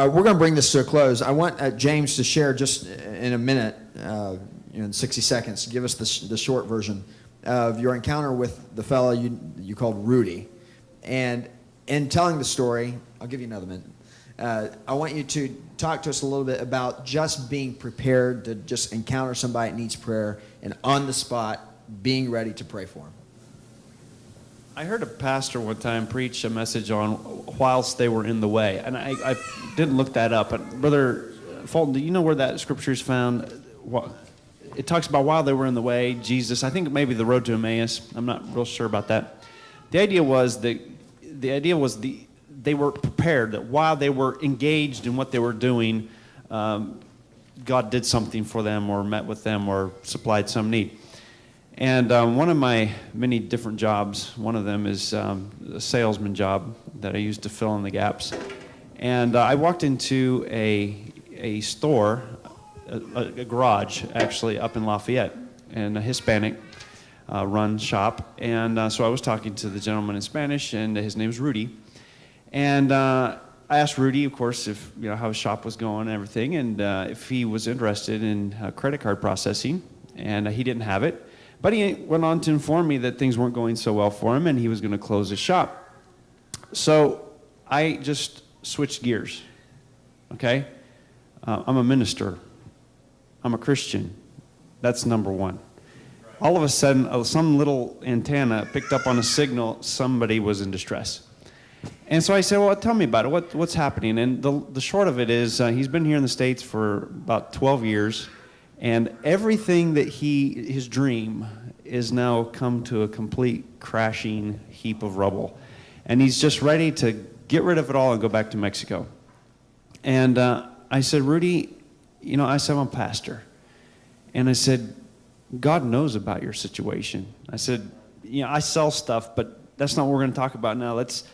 we're going to bring this to a close. I want James to share just in a minute, in 60 seconds, give us the short version of your encounter with the fellow you called Rudy. And in telling the story, I'll give you another minute. I want you to talk to us a little bit about just being prepared to just encounter somebody that needs prayer and on the spot being ready to pray for them. I heard a pastor one time preach a message on whilst they were in the way, and I didn't look that up. But Brother Fulton, do you know where that scripture is found? It talks about while they were in the way, Jesus, I think maybe the road to Emmaus. I'm not real sure about that. The idea was they were prepared, that while they were engaged in what they were doing, God did something for them or met with them or supplied some need. And one of my many different jobs, one of them is a salesman job that I used to fill in the gaps. And I walked into a store, a garage actually up in Lafayette, in a Hispanic run shop. And so I was talking to the gentleman in Spanish, and his name's Rudy. And I asked Rudy, of course, if how his shop was going and everything, and if he was interested in credit card processing, and he didn't have it. But he went on to inform me that things weren't going so well for him and he was going to close his shop. So I just switched gears, okay? I'm a minister. I'm a Christian. That's number one. All of a sudden, some little antenna picked up on a signal somebody was in distress. And so I said, well, tell me about it. What's happening? And the short of it is he's been here in the States for about 12 years. And everything that his dream is now come to a complete crashing heap of rubble. And he's just ready to get rid of it all and go back to Mexico. And I said, Rudy, I said, I'm a pastor. And I said, God knows about your situation. I said, I sell stuff, but that's not what we're going to talk about now. Let's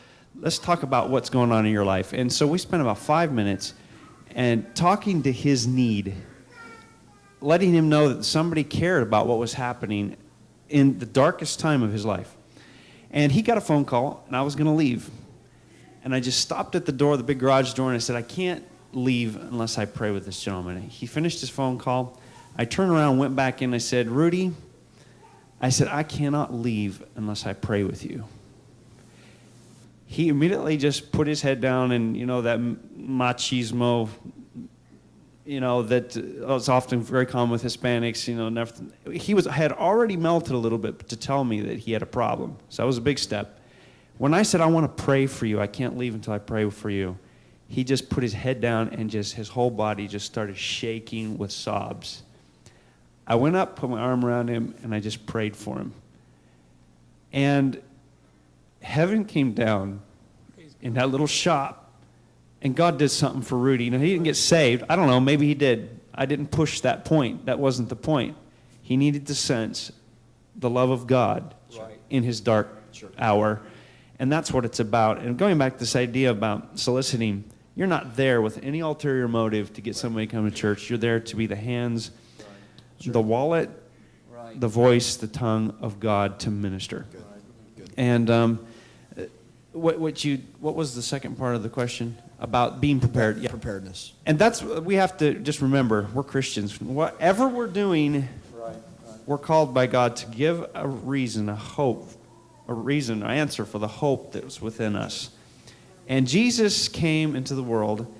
talk about what's going on in your life. And so we spent about 5 minutes and talking to his need, letting him know that somebody cared about what was happening in the darkest time of his life. And he got a phone call, and I was going to leave. And I just stopped at the door, the big garage door, and I said, I can't leave unless I pray with this gentleman. He finished his phone call. I turned around, went back in, I said, Rudy, I said, I cannot leave unless I pray with you. He immediately just put his head down, and, that machismo, that was often very common with Hispanics, he had already melted a little bit to tell me that he had a problem. So that was a big step. When I said, I want to pray for you, I can't leave until I pray for you, he just put his head down and his whole body just started shaking with sobs. I went up, put my arm around him, and I just prayed for him. And heaven came down in that little shop. And God did something for Rudy. He didn't get saved. I don't know, maybe he did. I didn't push that point. That wasn't the point. He needed to sense the love of God in his dark hour. And that's what it's about. And going back to this idea about soliciting, you're not there with any ulterior motive to get somebody to come to church. You're there to be the hands, the wallet, the voice, the tongue of God to minister. Good. And what was the second part of the question? About being prepared. Yeah. Preparedness. And that's, we have to just remember, we're Christians. Whatever we're doing, we're called by God to give a reason, a hope, an answer for the hope that was within us. And Jesus came into the world,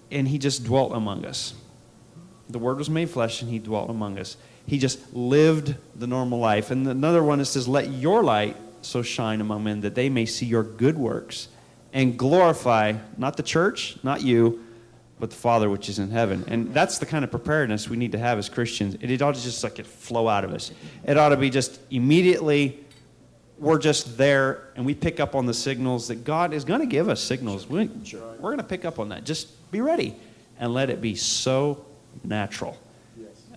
and he just dwelt among us. The Word was made flesh, and he dwelt among us. He just lived the normal life. And another one, it says, let your light so shine among men that they may see your good works and glorify, not the church, not you, but the Father which is in heaven. And that's the kind of preparedness we need to have as Christians. It ought to just flow out of us. It ought to be just immediately, we're just there, and we pick up on the signals that God is going to give us signals. We're going to pick up on that. Just be ready and let it be so natural.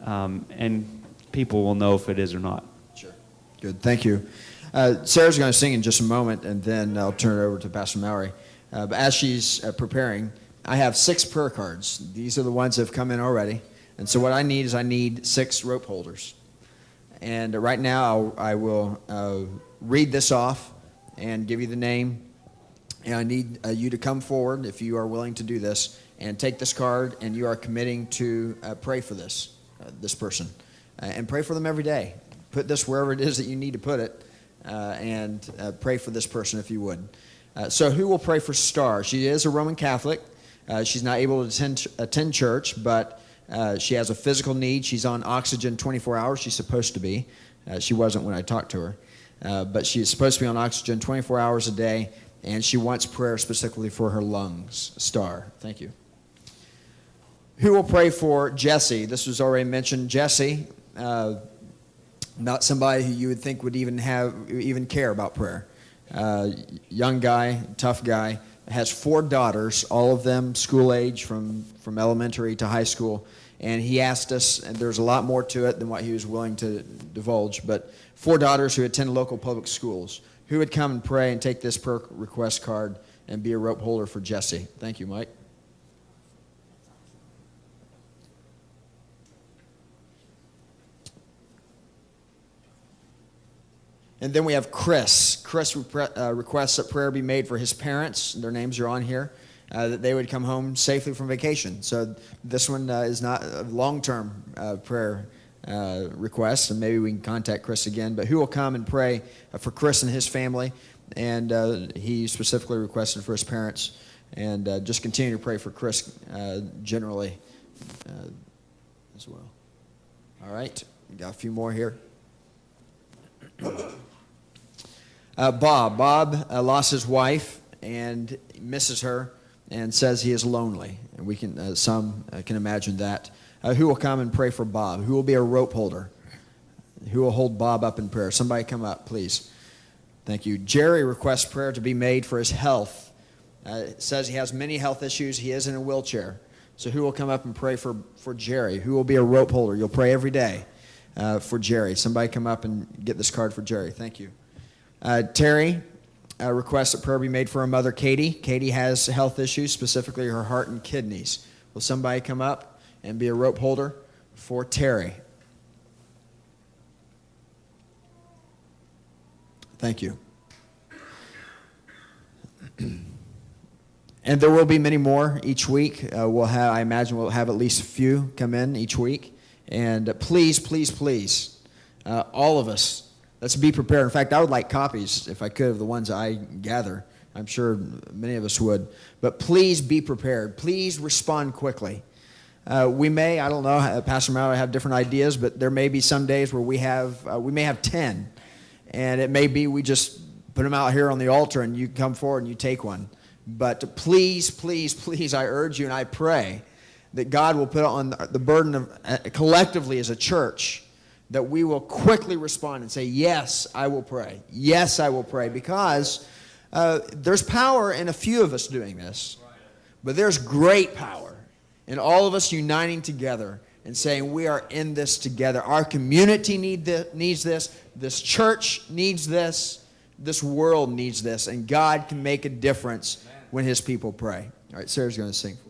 And people will know if it is or not. Sure. Good. Thank you. Sarah's going to sing in just a moment, and then I'll turn it over to Pastor Mallory. But as she's preparing, I have 6 prayer cards. These are the ones that have come in already. And so what I need 6 rope holders. And right now I will read this off and give you the name And I need you to come forward if you are willing to do this and take this card, and you are committing to pray for this person. And pray for them every day. Put this wherever it is that you need to put it, and pray for this person if you would. So who will pray for Star? She is a Roman Catholic. She's not able to attend church, but she has a physical need. She's on oxygen 24 hours. She's supposed to be. She wasn't when I talked to her. But she is supposed to be on oxygen 24 hours a day, and she wants prayer specifically for her lungs. Star, thank you. Who will pray for Jesse? This was already mentioned. Jesse, not somebody who you would think would even care about prayer. Young guy, tough guy, has 4 daughters, all of them school age from elementary to high school. And he asked us, and there's a lot more to it than what he was willing to divulge, but 4 daughters who attend local public schools. Who would come and pray and take this prayer request card and be a rope holder for Jesse? Thank you, Mike. And then we have Chris. Chris requests that prayer be made for his parents. Their names are on here. That they would come home safely from vacation. So this one is not a long-term prayer request, and maybe we can contact Chris again. But who will come and pray for Chris and his family? And he specifically requested for his parents. And just continue to pray for Chris generally as well. All right, we got a few more here. Bob lost his wife and misses her and says he is lonely. And we can some can imagine that. Who will come and pray for Bob? Who will be a rope holder? Who will hold Bob up in prayer? Somebody come up, please. Thank you. Jerry requests prayer to be made for his health. It says he has many health issues. He is in a wheelchair. So who will come up and pray for Jerry? Who will be a rope holder? You'll pray every day for Jerry. Somebody come up and get this card for Jerry. Thank you. Terry requests that prayer be made for her mother, Katie. Katie has health issues, specifically her heart and kidneys. Will somebody come up and be a rope holder for Terry? Thank you. And there will be many more each week. I imagine we'll have at least a few come in each week. And please, please, please, all of us, let's be prepared. In fact, I would like copies, if I could, of the ones I gather. I'm sure many of us would. But please be prepared. Please respond quickly. We may, I don't know, Pastor Mallory have different ideas, but there may be some days where we may have 10. And it may be we just put them out here on the altar and you come forward and you take one. But please, please, please, I urge you and I pray that God will put on the burden of, collectively as a church, that we will quickly respond and say, yes, I will pray. Yes, I will pray. Because there's power in a few of us doing this. But there's great power in all of us uniting together and saying we are in this together. Our community needs this. This church needs this. This world needs this. And God can make a difference when his people pray. All right, Sarah's going to sing for us.